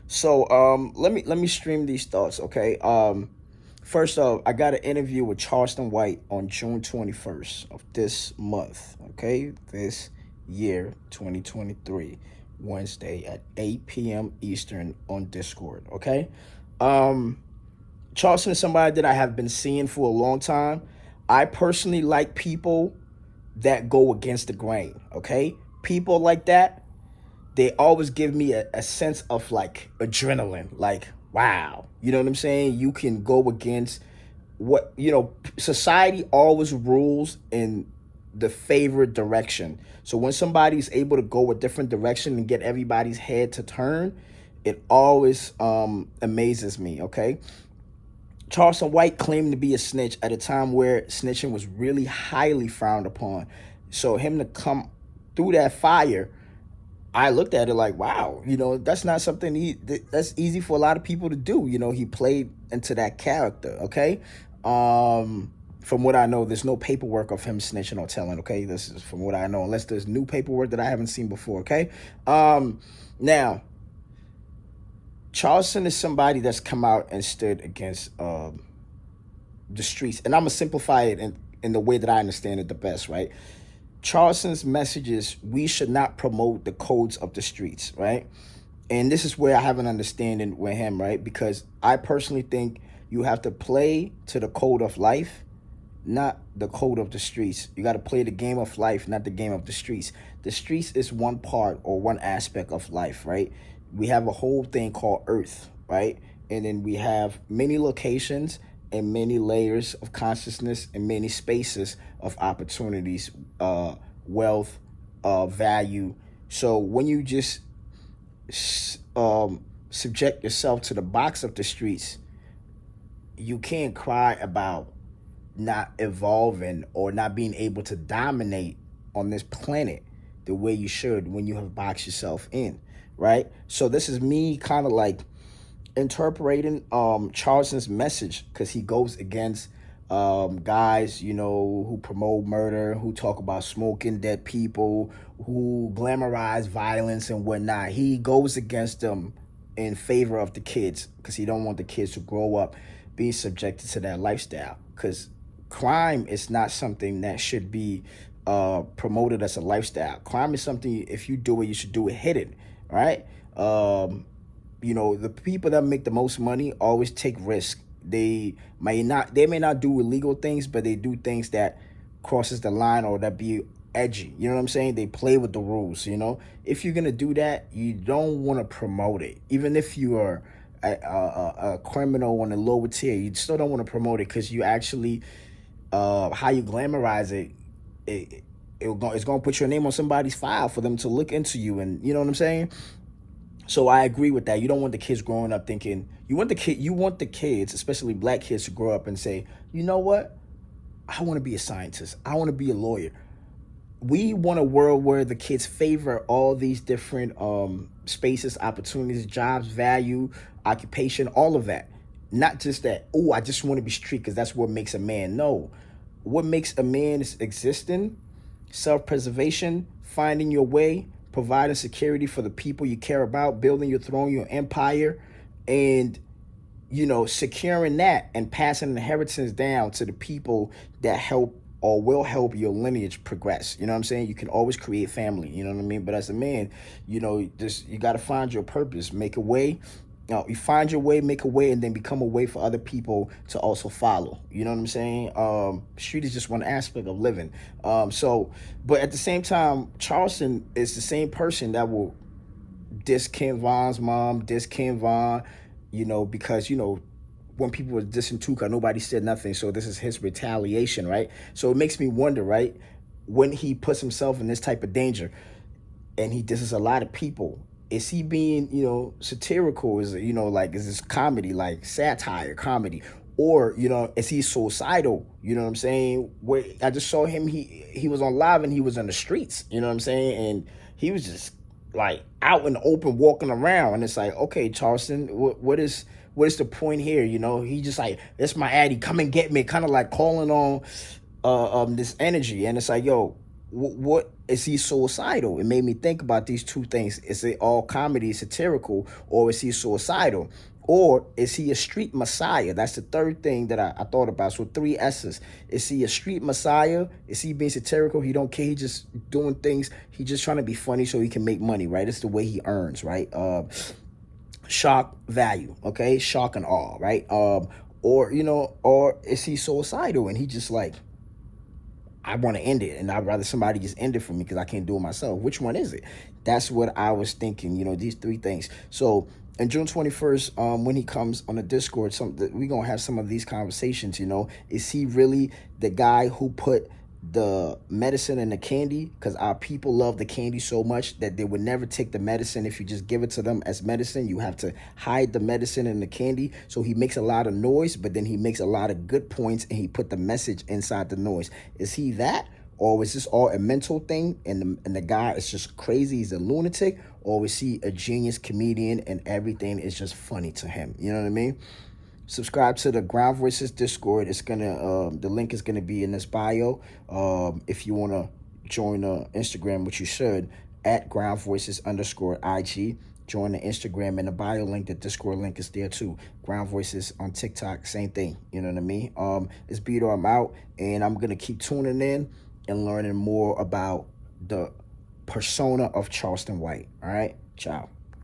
So let me stream these thoughts, okay? First off, I got an interview with Charleston White on June 21st of this month, okay? This year, 2023, Wednesday at 8 p.m. Eastern on Discord, okay? Um Charleston is somebody that I have been seeing for a long time. I personally like people that go against the grain, okay? People like that, they always give me a sense of like adrenaline, like wow, you know what I'm saying? You can go against what society always rules in the favorite direction. So when somebody's able to go a different direction and get everybody's head to turn, it always amazes me, okay? Charleston White claimed to be a snitch at a time where snitching was really highly frowned upon. So him to come through that fire, I looked at it like, wow, that's not something that's easy for a lot of people to do. He played into that character, okay? From what I know, there's no paperwork of him snitching or telling, okay? This is from what I know, unless there's new paperwork that I haven't seen before, okay? Now, Charleston is somebody that's come out and stood against the streets. And I'm going to simplify it in the way that I understand it the best, right? Charleston's message is we should not promote the codes of the streets, right? And this is where I have an understanding with him, right? Because I personally think you have to play to the code of life, not the code of the streets. You got to play the game of life, not the game of the streets. The streets is one part or one aspect of life, right? We have a whole thing called Earth, right? And then we have many locations and many layers of consciousness and many spaces of opportunities, wealth, value. So when you just subject yourself to the box of the streets, you can't cry about not evolving or not being able to dominate on this planet the way you should when you have boxed yourself in, right? So this is me kind of like interpreting Charleston's message, because he goes against guys, who promote murder, who talk about smoking dead people, who glamorize violence and whatnot. He goes against them in favor of the kids, because he don't want the kids to grow up being subjected to that lifestyle. Because crime is not something that should be promoted as a lifestyle. Crime is something, if you do it, you should do it hidden, right? The people that make the most money always take risk. They may not do illegal things, but they do things that crosses the line or that be edgy. You know what I'm saying? They play with the rules. If you're gonna do that, you don't want to promote it. Even if you are a criminal on the lower tier, you still don't want to promote it, because you actually how you glamorize it, it's gonna put your name on somebody's file for them to look into you, and you know what I'm saying. So I agree with that. You don't want the kids growing up thinking, you want the kids, especially black kids, to grow up and say, you know what? I want to be a scientist. I want to be a lawyer. We want a world where the kids favor all these different spaces, opportunities, jobs, value, occupation, all of that. Not just that, oh, I just want to be street because that's what makes a man. No. What makes a man is existing, self-preservation, finding your way, providing security for the people you care about, building your throne, your empire, and securing that and passing inheritance down to the people that help or will help your lineage progress. You know what I'm saying? You can always create family, you know what I mean? But as a man, you got to find your purpose, make a way. You find your way, make a way, and then become a way for other people to also follow. You know what I'm saying? Street is just one aspect of living. But at the same time, Charleston is the same person that will diss Ken Von's mom, diss Ken Von, because, when people were dissing Tuka, nobody said nothing. So this is his retaliation, right? So it makes me wonder, right? When he puts himself in this type of danger and he disses a lot of people, is he being, satirical? Is it, is this comedy, like satire comedy? Or, is he suicidal? You know what I'm saying? Where I just saw him, he was on live and he was in the streets, you know what I'm saying? And he was just like out in the open walking around. And it's like, okay, Charleston, what is the point here? He just like, that's my addy, come and get me, kind of like calling on this energy. And it's like, yo, what is he suicidal? It made me think about these two things. Is it all comedy, satirical, or is he suicidal? Or is he a street messiah? That's the third thing that I thought about. So three S's. Is he a street messiah? Is he being satirical? He don't care. He just doing things. He just trying to be funny so he can make money, right? It's the way he earns, right? Shock value, okay? Shock and awe, right? Or or is he suicidal and he just like, I want to end it, and I'd rather somebody just end it for me because I can't do it myself. Which one is it? That's what I was thinking. These three things. So, on June 21st, when he comes on the Discord, we're gonna have some of these conversations. Is he really the guy who put the medicine in the candy? Because our people love the candy so much that they would never take the medicine if you just give it to them as medicine. You have to hide the medicine in the candy. So he makes a lot of noise, but then he makes a lot of good points, and he put the message inside the noise. Is he that? Or is this all a mental thing, and the guy is just crazy, he's a lunatic? Or is he a genius comedian and everything is just funny to him? You know what I mean? Subscribe to the Ground Voices Discord. It's gonna the link is gonna be in this bio. If you wanna join Instagram, which you should, at Ground Voices _IG. Join the Instagram and the bio link. The Discord link is there too. Ground Voices on TikTok, same thing. You know what I mean? It's Beto. I'm out, and I'm gonna keep tuning in and learning more about the persona of Charleston White. All right, ciao.